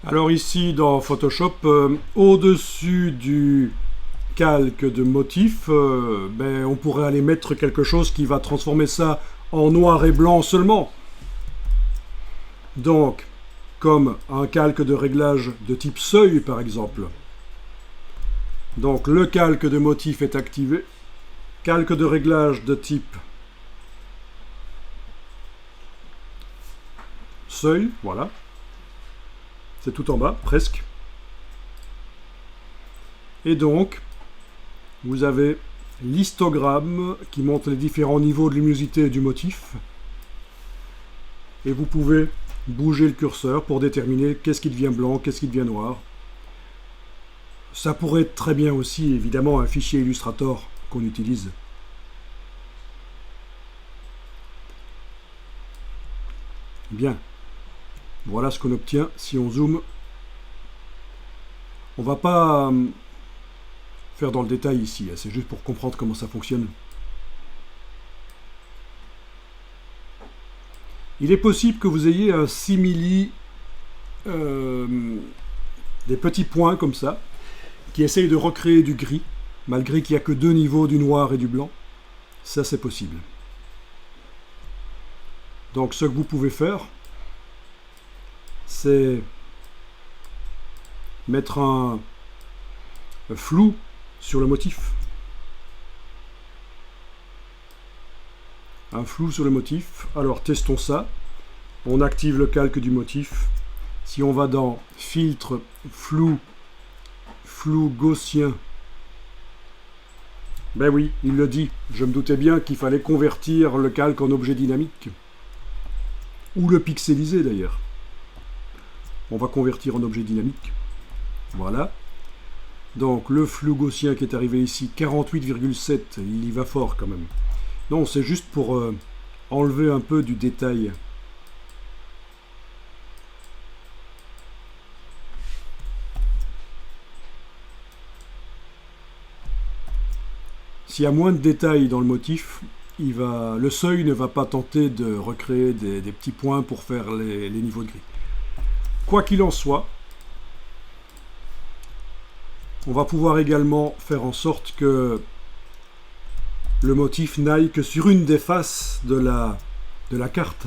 Alors ici dans Photoshop, au-dessus du calque de motif, on pourrait aller mettre quelque chose qui va transformer ça en noir et blanc seulement. Donc, comme un calque de réglage de type seuil par exemple. Donc le calque de motif est activé. Calque de réglage de type seuil, voilà. C'est tout en bas, presque. Et donc, vous avez l'histogramme qui montre les différents niveaux de luminosité du motif. Et vous pouvez bouger le curseur pour déterminer qu'est-ce qui devient blanc, qu'est-ce qui devient noir. Ça pourrait être très bien aussi, évidemment, un fichier Illustrator qu'on utilise. Bien. Voilà ce qu'on obtient si on zoome. On va pas faire dans le détail ici, c'est juste pour comprendre comment ça fonctionne. Il est possible que vous ayez un simili, des petits points comme ça, qui essayent de recréer du gris, malgré qu'il n'y a que deux niveaux, du noir et du blanc. Ça, c'est possible. Donc, ce que vous pouvez faire, c'est mettre un flou sur le motif. Un flou sur le motif. Alors, testons ça. On active le calque du motif. Si on va dans Filtre, Flou gaussien, ben oui, il le dit. Je me doutais bien qu'il fallait convertir le calque en objet dynamique. Ou le pixeliser d'ailleurs. On va convertir en objet dynamique. Voilà. Donc le flou gaussien qui est arrivé ici, 48,7, il y va fort quand même. Non, c'est juste pour enlever un peu du détail. S'il y a moins de détails dans le motif, le seuil ne va pas tenter de recréer des petits points pour faire les niveaux de gris. Quoi qu'il en soit, on va pouvoir également faire en sorte que le motif n'aille que sur une des faces de la carte.